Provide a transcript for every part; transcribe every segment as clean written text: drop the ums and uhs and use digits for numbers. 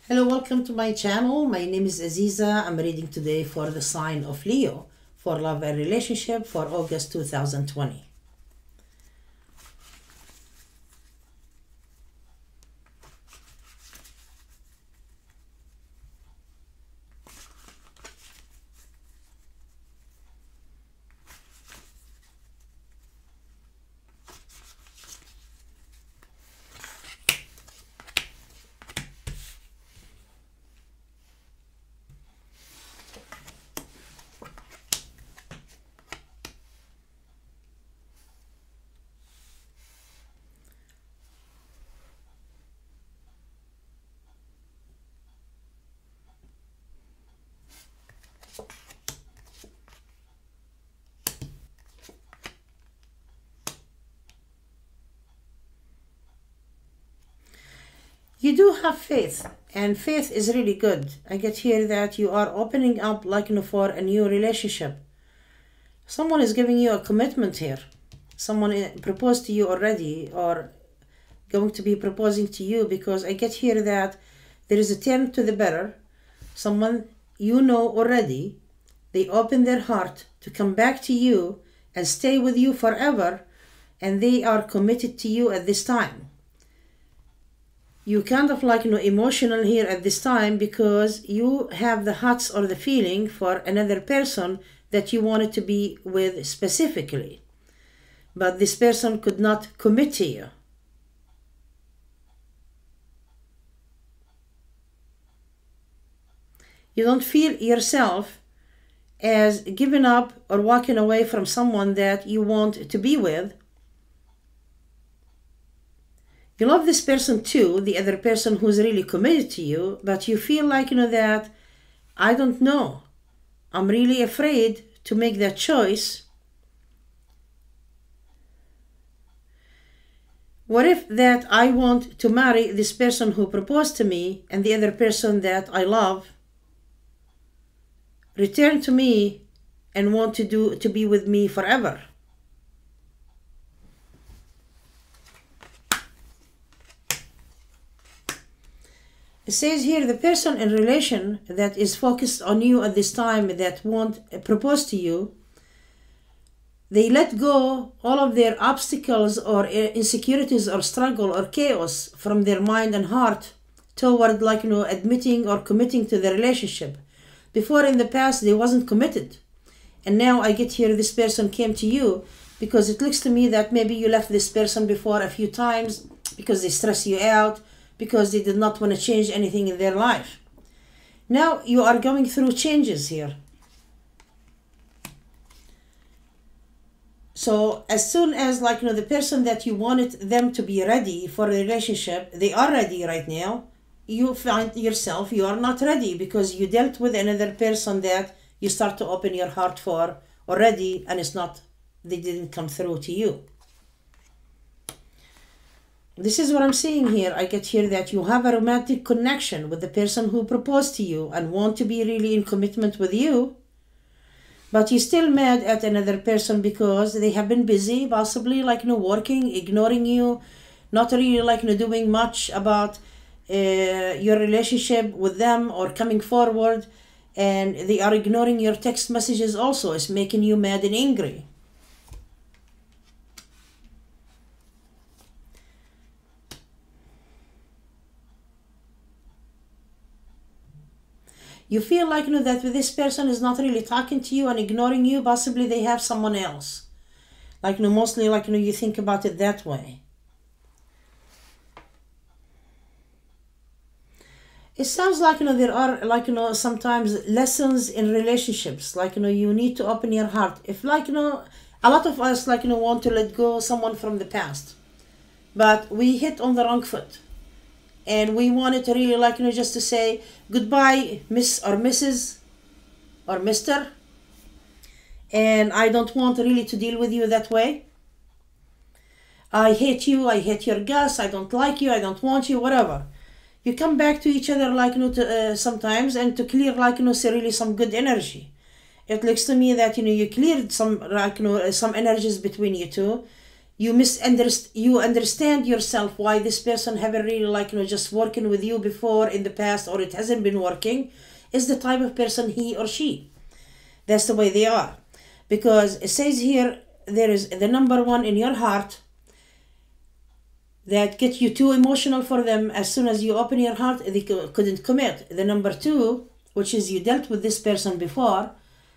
Hello, welcome to my channel. My name is Aziza. I'm reading today for the sign of Leo for love and relationship for August 2020. You do have faith, and faith is really good. I get here that you are opening up for a new relationship. Someone is giving you a commitment here. Someone proposed to you already or going to be proposing to you, because I get here that there is a turn to the better. Someone you know already, they open their heart to come back to you and stay with you forever, and they are committed to you at this time. You kind of emotional here at this time because you have the hearts or the feeling for another person that you wanted to be with specifically, but this person could not commit to you. You don't feel yourself as giving up or walking away from someone that you want to be with. You love this person too, the other person who's really committed to you, but you feel that, I don't know, I'm really afraid to make that choice. What if that I want to marry this person who proposed to me, and the other person that I love return to me and want to be with me forever? It says here, the person in relation that is focused on you at this time, that won't propose to you, they let go all of their obstacles or insecurities or struggle or chaos from their mind and heart toward admitting or committing to the relationship. Before, in the past, they wasn't committed. And now I get here, this person came to you because it looks to me that maybe you left this person before a few times because they stress you out, because they did not want to change anything in their life. Now you are going through changes here. So as soon as the person that you wanted them to be ready for a relationship, they are ready right now, you find yourself you are not ready because you dealt with another person that you start to open your heart for already, and they didn't come through to you. This is what I'm seeing here. I get here that you have a romantic connection with the person who proposed to you and want to be really in commitment with you, but you're still mad at another person because they have been busy, possibly working, ignoring you, not really doing much about your relationship with them or coming forward, and they are ignoring your text messages also. It's making you mad and angry. You feel that this person is not really talking to you and ignoring you. Possibly they have someone else. Mostly you think about it that way. It sounds there are sometimes lessons in relationships. You need to open your heart. If a lot of us want to let go someone from the past, but we hit on the wrong foot. And we wanted to really just to say goodbye, Miss or Mrs. or Mr. And I don't want really to deal with you that way. I hate you, I hate your guts, I don't like you, I don't want you, whatever. You come back to each other sometimes, and to clear really some good energy. It looks to me that you cleared some some energies between you two. you understand yourself why this person haven't really like just working with you before in the past, or it hasn't been working, is the type of person he or she. That's the way they are. Because it says here, there is the number one in your heart that get you too emotional for them. As soon as you open your heart, they couldn't commit. The number two, which is you dealt with this person before,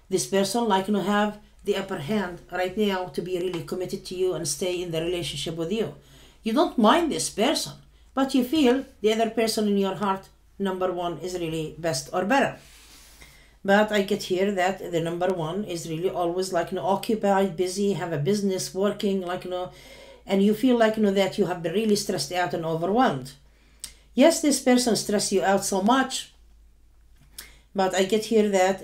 this person have the upper hand right now to be really committed to you and stay in the relationship with you. You don't mind this person, but you feel the other person in your heart, number one, is really best or better. But I get here that the number one is really always occupied, busy, have a business, working, and you feel that you have been really stressed out and overwhelmed. Yes, this person stress you out so much, but I get here that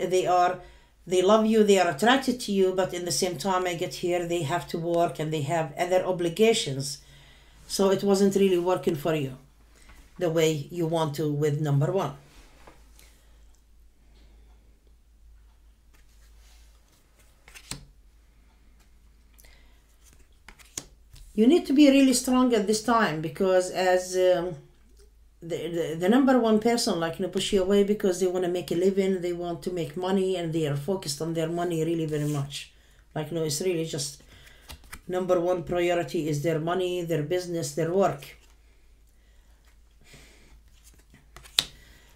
they love you, they are attracted to you, but in the same time I get here they have to work and they have other obligations. So it wasn't really working for you the way you want to with number one. You need to be really strong at this time, because as the number one person push you away because they want to make a living, they want to make money, and they are focused on their money really very much. It's really just number one priority is their money, their business, their work.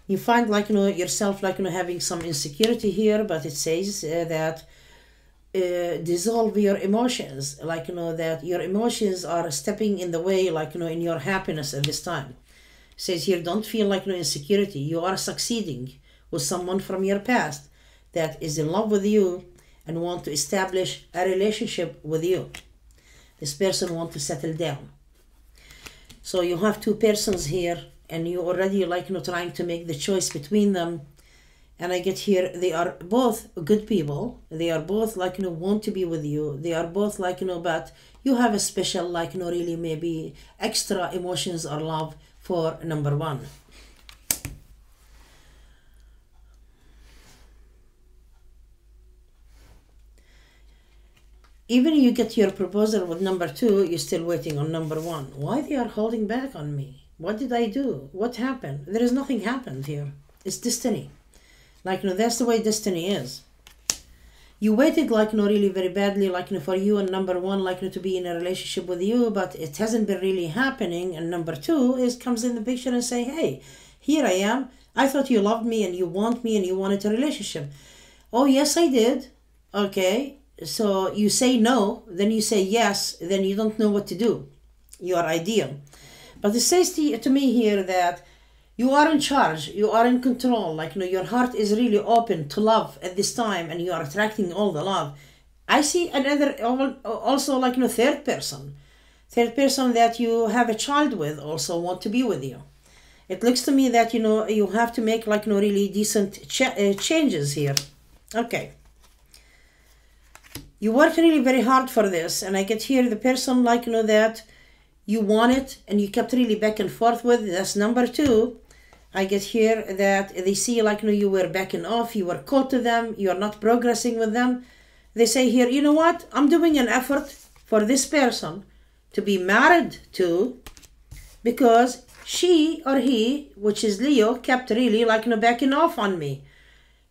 You find yourself having some insecurity here, but it says that dissolve your emotions, that your emotions are stepping in the way in your happiness at this time. It says here, don't feel insecurity. You are succeeding with someone from your past that is in love with you and want to establish a relationship with you. This person want to settle down. So you have two persons here, and you already trying to make the choice between them. And I get here, they are both good people. They are both want to be with you. They are both but you have a special really maybe extra emotions or love for number one. Even you get your proposal with number two, you're still waiting on number one. Why they are holding back on me? What did I do? What happened? There is nothing happened here. It's destiny. That's the way destiny is. You waited really very badly for you and number one to be in a relationship with you, but it hasn't been really happening, and number two comes in the picture and say, hey, here I am. I thought you loved me and you want me and you wanted a relationship. Oh yes, I did. Okay, so you say no, then you say yes, then you don't know what to do. You are ideal. But it says to me here that you are in charge, you are in control, your heart is really open to love at this time, and you are attracting all the love. I see another, also third person that you have a child with also want to be with you. It looks to me that, you have to make really decent changes here. Okay. You work really very hard for this, and I get here the person that you want it and you kept really back and forth with, that's number two. I get here that they see you were backing off, you were cold to them, you are not progressing with them. They say here, you know what, I'm doing an effort for this person to be married to, because she or he, which is Leo, kept really backing off on me.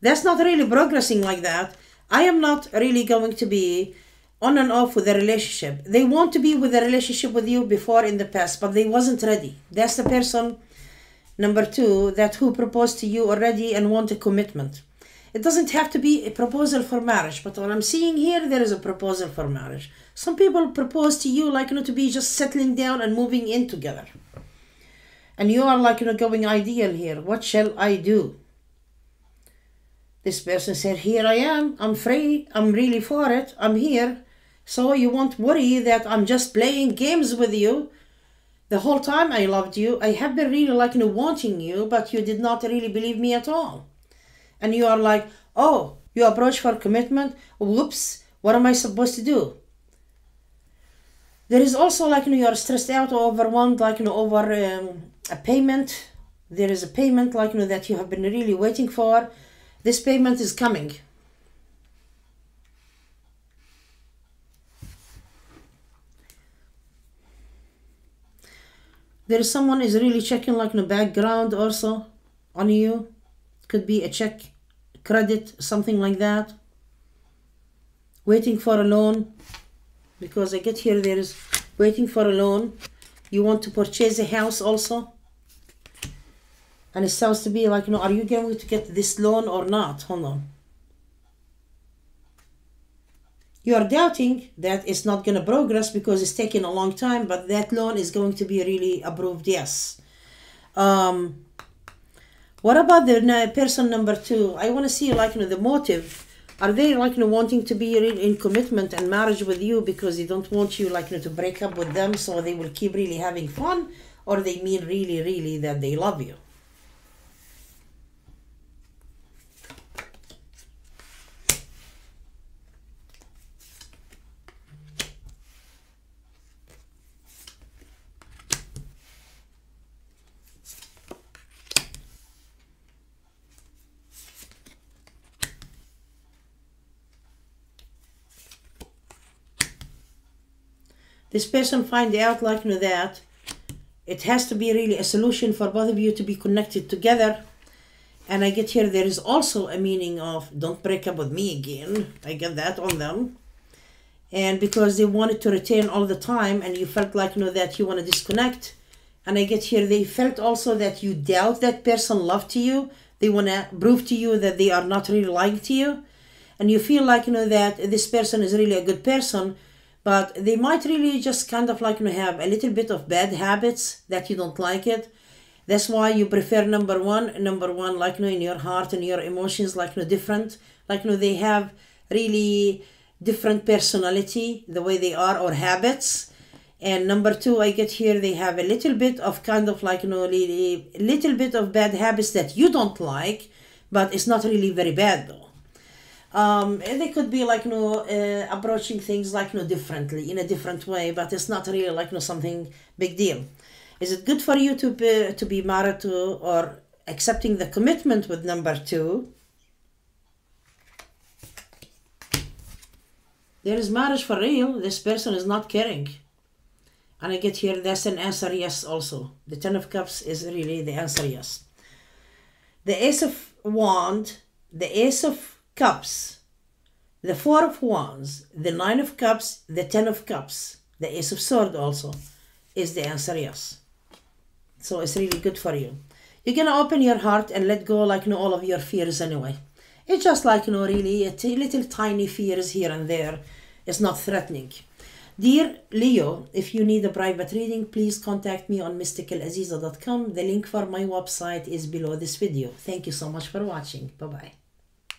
That's not really progressing like that. I am not really going to be on and off with the relationship. They want to be with a relationship with you before in the past, but they wasn't ready. That's the person, number two, that who proposed to you already and want a commitment. It doesn't have to be a proposal for marriage, but what I'm seeing here, there is a proposal for marriage. Some people propose to you to be just settling down and moving in together. And you are going ideal here. What shall I do? This person said, here I am, I'm free, I'm really for it, I'm here. So you won't worry that I'm just playing games with you. The whole time I loved you. I have been really wanting you, but you did not really believe me at all. And you are like, oh, you approach for commitment? Whoops, what am I supposed to do? There is also you are stressed out or overwhelmed over a payment. There is a payment that you have been really waiting for. This payment is coming. There is someone is really checking like in the background also on you. Could be a check, credit, something like that. Waiting for a loan, because I get here there is waiting for a loan. You want to purchase a house also. And it sounds to be like, you know, are you going to get this loan or not? Hold on. You are doubting that it's not going to progress because it's taking a long time, but that loan is going to be really approved, yes. What about the person number 2? I want to see like, you know, the motive. Are they like, you know, wanting to be in commitment and marriage with you because they don't want you like, you know, to break up with them, so they will keep really having fun, or they mean really, really that they love you? This person find out like, you know, that it has to be really a solution for both of you to be connected together. And I get here there is also a meaning of don't break up with me again. I get that on them. And because they wanted to retain all the time and you felt like, you know, that you want to disconnect. And I get here they felt also that you doubt that person love to you. They want to prove to you that they are not really lying to you. And you feel like, you know, that this person is really a good person, but they might really just kind of like, you know, have a little bit of bad habits that you don't like it. That's why you prefer number one, like, you know, in your heart and your emotions, like, you know, different. Like, you know, they have really different personality, the way they are, or habits. And number 2, I get here, they have a little bit of kind of like, you know, a little bit of bad habits that you don't like, but it's not really very bad though. And they could be like, you know, approaching things like, you know, differently, in a different way, but it's not really like, you know, something big deal. Is it good for you to be married to or accepting the commitment with number 2? There is marriage for real. This person is not caring. And I get here, that's an answer yes also. The 10 of Cups is really the answer yes. The Ace of Wands, the Ace of Cups, the 4 of Wands, the 9 of Cups, the 10 of Cups, the Ace of Swords also is the answer yes. So it's really good for you. You're going to open your heart and let go like, you know, all of your fears anyway. It's just like, you know, really a little tiny fears here and there. It's not threatening. Dear Leo, if you need a private reading, please contact me on mysticalaziza.com. The link for my website is below this video. Thank you so much for watching. Bye-bye.